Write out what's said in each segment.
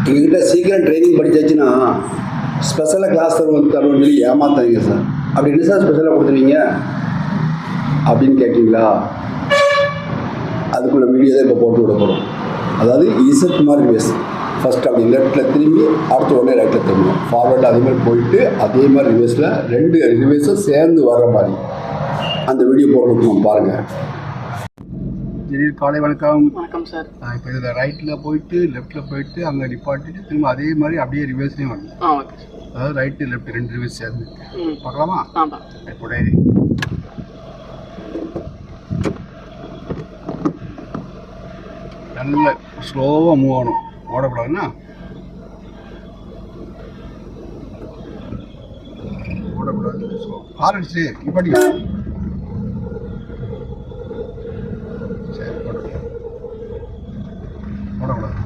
எங்ககிட்ட சீக்கிரம் ட்ரைனிங் படிச்சாச்சுன்னா ஸ்பெஷலாக கிளாஸ் தருவோம்னு சொல்லி ஏமாத்தாங்க சார். அப்படி என்ன சார் ஸ்பெஷலாக கொடுத்துருவீங்க அப்படின்னு கேட்டிங்களா? அதுக்குள்ள வீடியோ தான் இப்போ போட்டு விட போகிறோம். அதாவது இசட் மாதிரி ரிவேஸ் ஃபஸ்ட் அப்படி லெஃப்ட்டில் திரும்பி அடுத்த உடனே ரைட்டில் திரும்பணும். ஃபார்வர்டில் அதே மாதிரி போயிட்டு அதே மாதிரி ரிவேஸில் 2 ரிவேஸும் சேர்ந்து வர்ற மாதிரி அந்த வீடியோ போட்டு விட்டுருவோம் பாருங்கள். திடீர் காலை வணக்கம். வணக்கம் சார். இப்போ இதில் ரைட்டில் போயிட்டு லெஃப்ட்டில் போயிட்டு அங்கே நிப்பாட்டிட்டு திரும்ப அதே மாதிரி அப்படியே ரிவேஸ்லேயும் வரணும். Okay sir. அதாவது ரைட்டு லெஃப்ட் 2 ரிவேஸ் சேர்ந்து பார்க்கலாமா? இப்போ நல்ல ஸ்லோவாக மூவ் ஆகணும், ஓடக்கூடாதுன்னா ஓடக்கூடாது. ஸோ ஆரம்பிச்சு இப்படி சரி ஓடக்கூடாது.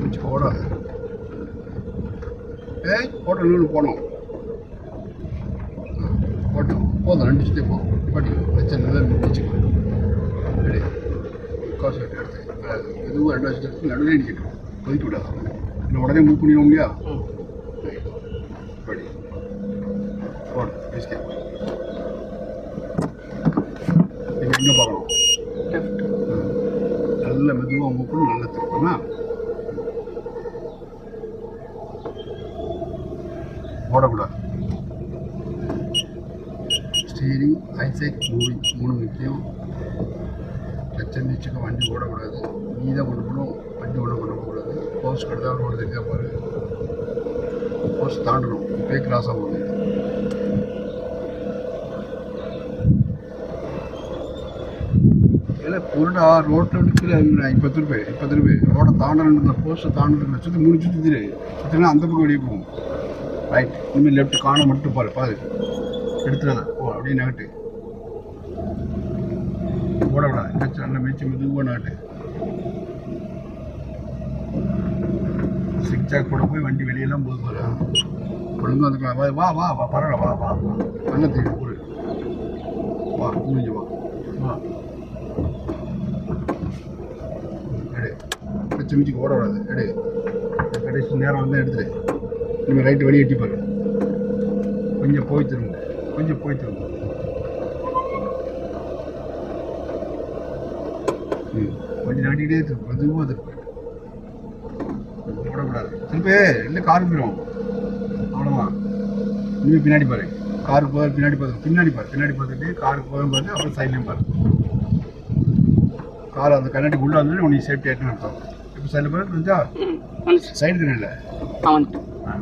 மிச்சு ஓடாது. ஓட்டணும்னு போனோம் போட்டோம் போதும். 2 ஸ்டெப் போகும். இப்படி வச்ச நல்லா வச்சுக்கணும். ரெடி காசு கட்டு எடுத்து எதுவும் 2 ஸ்டெப் நடுவில் நிற்கட்டும். கொதித்து விடாது. இல்லை உடனே மூவ் பண்ணிடுவோம் இல்லையா? இப்படி போடும். நீங்கள் எங்கே பார்க்கணும்? நல்ல மெதுவாக மூவ் பண்ணி நல்லா திருப்பணும். ஓடக்கூடாது. ஸ்டீரிங், ஐசைட், மூவிங் 3 முக்கியம். லட்சம் நீச்சுக்கு வண்டி ஓடக்கூடாது. நீ தான் கொண்டு போகணும், வண்டி ஒன்றும் கொண்டு போகக்கூடாது. போஸ்ட் கடுதான் ரோடு தெரிஞ்சா பாரு. போஸ்ட் தாண்டணும். இப்போயே கிராஸ் ஆகும். இல்லை பொருடா ரோட்டில் விட்டு இப்போ திருப்பி ரோடை தாண்டணும். போஸ்ட்டை தாண்டணும். சுற்றி 3 சுற்றி சுற்றினா அந்த பக்கம் வெளியே போகும். ரைட். இனிமேல் லெஃப்ட் காண மட்டும் பாரு எடுத்துடாத. அப்படியே நகட்டு ஓடக்கூடாது. என்னாச்சு நல்லா மீச்சு மெதுவாக நகட்டு. சிக்ஸாக் போட போய் வண்டி வெளியெல்லாம் போது பாரு. ஒழுங்கும் அதுக்கு வா வா வா பரவாயில்ல வா நல்லா தெரியும் போடு. வா முடிஞ்சு வா எடு. மிச்சு மிச்சுக்கு ஓடக்கூடாது. எடு. கடைசி நேரம் வந்து எடுத்துடு. இனிமேல் ரைட்டு வெளியே எட்டி பாரு. கொஞ்சம் போய் திரும்ப. கொஞ்சம் நாட்டிக்கிட்டே திரும்ப. மெதுவாக திரும்ப. போடக்கூடாது. திருப்பி இல்லை காருக்கு போயிடும். அவ்வளோதான். இனிமேல் பின்னாடி பாரு. காருக்கு போகிற பின்னாடி பார்த்துட்டு காருக்கு போக பார்த்து அப்புறம் சைட்லேயும் பாரு. கார் அந்த கண்ணாடிக்கு உள்ளே வந்து உனக்கு சேஃப்டி ஆகிட்டுன்னு அர்த்தம். இப்போ சைடில் பாரு தெரிஞ்சா சைடு தானே இல்லை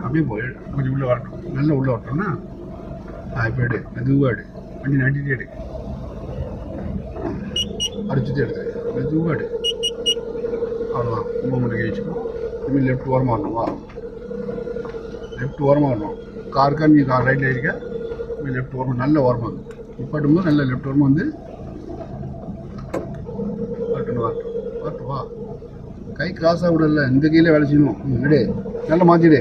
அப்படியே போய் கொஞ்சம் உள்ளே வரட்டும். நல்லா உள்ளே வரட்டோம்னா இப்போ எடு. மெதுவாக எடு. வண்டி நட்டிகிட்டே எடு. அடிச்சுட்டு எடுத்து மெதுவாக எடு. அவ்வளோதான். மூமெண்ட் கழிச்சுக்கணும். இனிமேல் லெஃப்ட் ஓரமாக வரணும். வா லெஃப்ட் ஓரமாக வரணும். காருக்கா நீ கார் ரைட்டில் இருக்க. இனிமேல் லெஃப்ட் ஓரமாக நல்ல ஓரமாக இருக்கும். நிப்பாட்டும்போது நல்ல லெஃப்ட் ஓரமாக வந்து வரட்டும். வா கை கிராஸாக விடல. இந்த கையில் வேலை செய்யணும். எடு. நல்லா மாற்றிடு.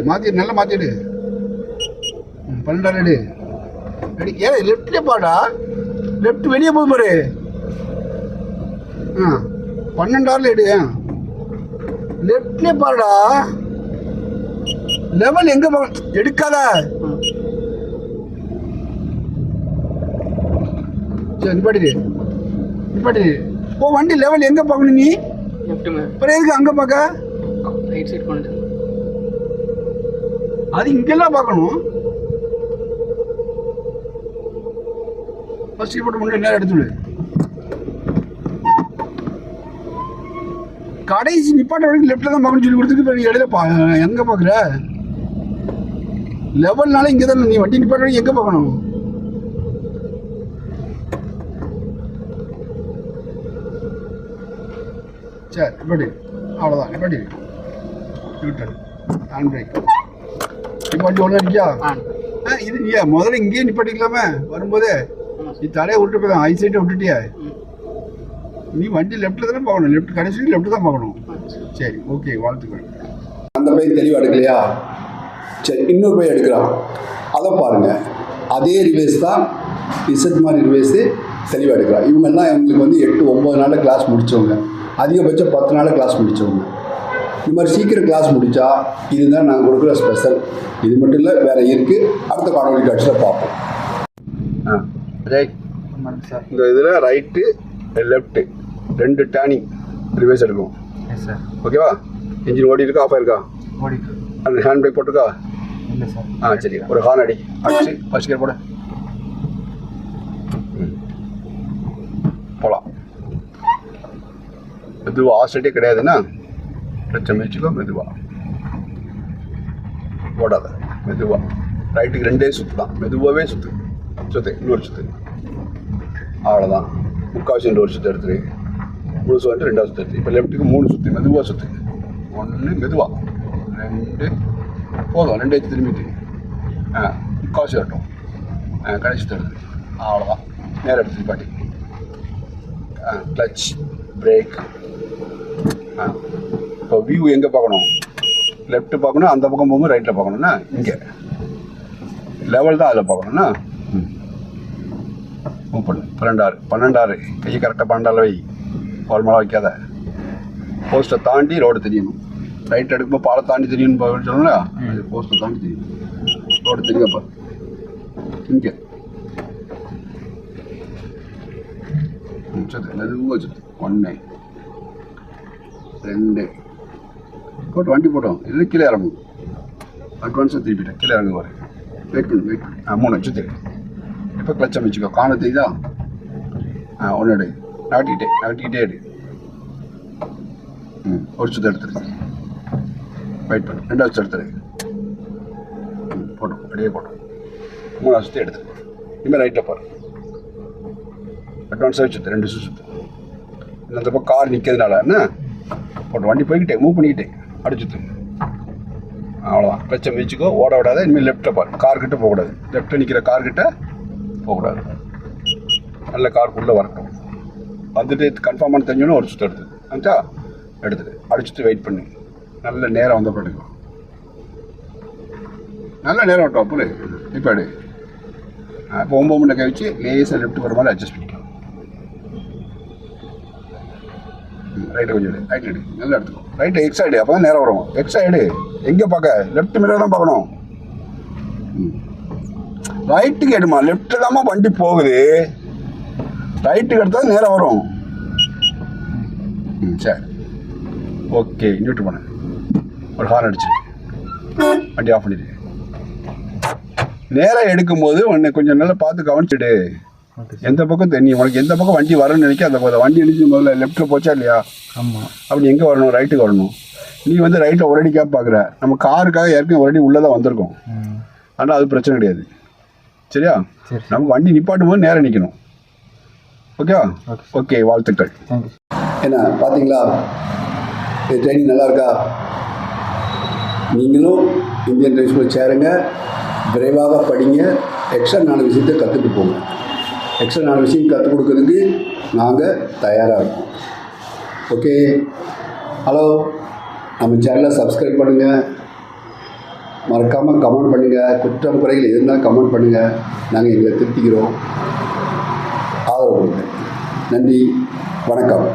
12 எடு. ரெடி. ஏன் லெஃப்ட்லேயே பாடா. லெஃப்ட் வெளியே போகுது பாரு. 12 எடு. லெஃப்ட்லேயே பாடா. லெவல் எங்கே பார்க்க எடுக்காத. சரி நிப்பாட்டிடு. வண்டி லெவல் எங்கே பார்க்கணும் நீ? அப்புறம் எதுக்கு அங்கே பார்க்க? அது இங்கெல்லாம் பார்க்கணும். ஃபர்ஸ்ட் போட்டு முன்னாடி நேரம் எடுத்துடு. கடைசி நிப்பாட்ட வரைக்கும் லெஃப்டில் தான் பார்க்கணும்னு சொல்லி கொடுத்துட்டு இடையில எங்கே பார்க்குற? லெவல்னால இங்கே தான். நீ வண்டி நிப்பாட்ட வரைக்கும் எங்கே பார்க்கணும்? சரி நிப்பாட்டி. அவ்வளோதான். நிப்பாட்டி. Neutral hand brake. நிப்பாட்டி ஒன்றா இருக்கியா? இது நீ முதல்ல இங்கேயே நிப்பாட்டிக்கலாமே. வரும்போதே நீ தலையை விட்டு போய் ஐசைட்டை விட்டுட்டியா? நீ வண்டி லெஃப்ட்டில் தானே பார்க்கணும். லெஃப்ட் கடைசி லெஃப்ட் தான் பார்க்கணும். சரி ஓகே வாழ்த்துக்கள். அந்த பையன் தெளிவாக எடுக்கலையா? சரி இன்னொரு பையன் எடுக்கிறான். அதை பாருங்கள். அதே ரிவேஸ் தான் இசட் மாதிரி ரிவேஸு தெளிவாக எடுக்கலாம். இவங்கெல்லாம் எங்களுக்கு வந்து 8-9 நாளில் கிளாஸ் முடித்தவங்க, அதிகபட்சம் 10 நாளில் கிளாஸ் முடித்தவங்க. இந்த மாதிரி சீக்கிரம் கிளாஸ் முடித்தா இதுதான் நாங்கள் கொடுக்குற ஸ்பெஷல். இது மட்டும் இல்லை, வேறு இருக்குது. அடுத்த காணொலி காட்சியில் பார்ப்போம். ரைட் சார், இந்த இதில் ரைட்டு லெஃப்ட்டு 2 டேர்னிங் ரிவேஸ் எடுக்கும். சார் ஓகேவா? இன்ஜின் ஓடி இருக்கா, ஆஃப் ஆயிருக்கா? ஓடி. அந்த ஹேண்ட் பிரேக் போட்டிருக்கா? இல்லை சார். சரி, ஒரு ஹார்ன் அடிச்சு ஃபர்ஸ்ட் கியர் போட போகலாம். மெதுவாக ஆஸ்ட்ரேட்டே கிடையாதுன்னா பிரச்சனை வச்சுக்கோ. மெதுவாக ஓடாத, மெதுவாக. ரைட்டுக்கு 2 சுற்று தான், மெதுவாகவே சுற்று இன்னொரு சுற்று. அவ்வளோதான். முக்கால்வாசி 2 சுற்று எடுத்துரு. முழுசு வந்து 2வது சுற்று எடுத்து. இப்போ லெஃப்ட்டுக்கு 3 சுற்று, மெதுவாக சுற்று. 1 மெதுவாக, 2 போதும். 2 எடுத்து திரும்பிட்டு முக்கால்வாசி வரட்டும். கடைசி சுற்று எடுத்து. அவ்வளோதான். நேரம் எடுத்து பாட்டி. Clutch, break. இப்போ வியூ எங்கே பார்க்கணும்? லெஃப்ட்டு பார்க்கணும், அந்த பக்கம் போகும்போது ரைட்டில் பார்க்கணும்னா இங்கே லெவல் தான் அதில் பார்க்கணும்னா மூவ் பண்ணு. 12 கையை கரெக்டாக 12 வை. பால் மேலே வைக்காத. போஸ்ட்டை தாண்டி ரோடு தெரியணும். ரைட் எடுக்கும்போது பாலை தாண்டி தெரியணும்னு சொல்லணும்ல, அது போஸ்ட்டை தாண்டி தெரியணும். ரோடு தெரியாப்பா இங்கே மெதுவாக சுற்று. 1 2 போட்டு வண்டி போட்டோம். இல்லை கீழே இறங்கும். அட்வான்ஸாக திருப்பிட்டேன். கீழே இறங்க வர வெயிட் பண்ணு. 3 சுற்று. இப்போ கிளச் அமைச்சிக்கோ. காண தெரியுதா? 1 எடு. நகட்டிக்கிட்டே எடு. ஒரு சுற்று எடுத்துரு. வெயிட் பண்ணு. 2வது சுற்று எடுத்துரு. போட்டோம். அப்படியே போட்டோம். 3வது சுற்று எடுத்துரு. இனிமேல் ரைட்டில் பாரு. அட்வான்ஸாக சுற்று. 2 சுற்று. இந்த பக்கம் கார் நிற்கிறதுனால என்ன போட்டு வண்டி போய்கிட்டே மூவ் பண்ணிக்கிட்டே அடிச்சுட்டு. அவ்வளோதான். கிளச்சை மிதிச்சுக்கோ. ஓட விடாத. இனிமேல் லெஃப்ட்டில் பாரு. கார்கிட்ட போகக்கூடாது. லெஃப்ட்டில் நிற்கிற கார்கிட்ட போகக்கூடாது. நல்ல காருக்குள்ளே வரட்டும். வந்துட்டு கன்ஃபார்மான தெரிஞ்சோன்னா ஒரு சுற்று வந்துச்சா எடுத்துட்டு அடிச்சுட்டு வெயிட் பண்ணி நல்ல நேரம் வந்த எடுக்கும். நல்ல நேரம் விட்டோம். அப்போ இப்போ எடு. இப்போ 9 மணி கை வச்சு லேசாக லெஃப்ட் வர மாதிரி அட்ஜஸ்ட் பண்ணிக்கலாம். ரைட்டை கொஞ்சம் எடு. ரைட் எடு. நல்லா எடுத்துக்கோ. ரைட்டு எக்ஸ்ட்ரா எடு. அப்போ தான் நேரம் வரும். எக்ஸ்ட்ரா எடு. எங்கே பார்க்க? லெஃப்ட் மிரர் தான் பார்க்கணும். ரைட்டுக்கு எடுமா. லெஃப்ட்டு தாம்மா வண்டி போகுது. ரைட்டுக்கு எடுத்தால் நேரம் வரும். சரி ஓகே. நியூட்ரு பண்ண ஒரு ஹார்ன் அடிச்சு வண்டி ஆஃப் பண்ணிடு. நேராக எடுக்கும்போது உன்னை கொஞ்சம் நல்லா பார்த்து கவனிச்சுடு. எந்த பக்கம் நீ உனக்கு எந்த பக்கம் வண்டி வரணும்னு நினைக்க அந்த பக்கம் வண்டி அடிச்சு முதல்ல லெஃப்ட்டில் போச்சா இல்லையா? ஆமாம். அப்படி எங்கே வரணும்? ரைட்டுக்கு வரணும். நீ வந்து ரைட்டில் ஒரு அடிக்காக பார்க்குற. நம்ம காருக்காக ஏற்கனவே ஒரு அடி உள்ளே தான் வந்திருக்கோம். ஆனால் அது பிரச்சனை கிடையாது. சரியா? நமக்கு வண்டி நிப்பாட்டும் போது நேரம் நிற்கணும். ஓகேவா? ஓகே. வாழ்த்துக்கள். என்ன பார்த்தீங்களா? ட்ரைனிங் நல்லா இருக்கா? நீங்களும் இந்தியன் டிரைவிங் ஸ்கூலில் சேருங்க. விரைவாக படிங்க. எக்ஸ்ட்ரா 4 விஷயத்தை கற்றுட்டு போங்க. எக்ஸ்ட்ரா 4 விஷயம் கற்றுக் கொடுக்கறதுக்கு நாங்கள் தயாராக இருக்கோம். ஓகே. ஹலோ, நம்ம சேனலை சப்ஸ்கிரைப் பண்ணுங்கள். மறக்காமல் கமெண்ட் பண்ணுங்கள். குற்றம் குறைகள் இருந்தால் கமெண்ட் பண்ணுங்கள். நாங்கள் எங்களை திருத்திக்கிறோம். ஆதரவு கொடுங்க. நன்றி. வணக்கம்.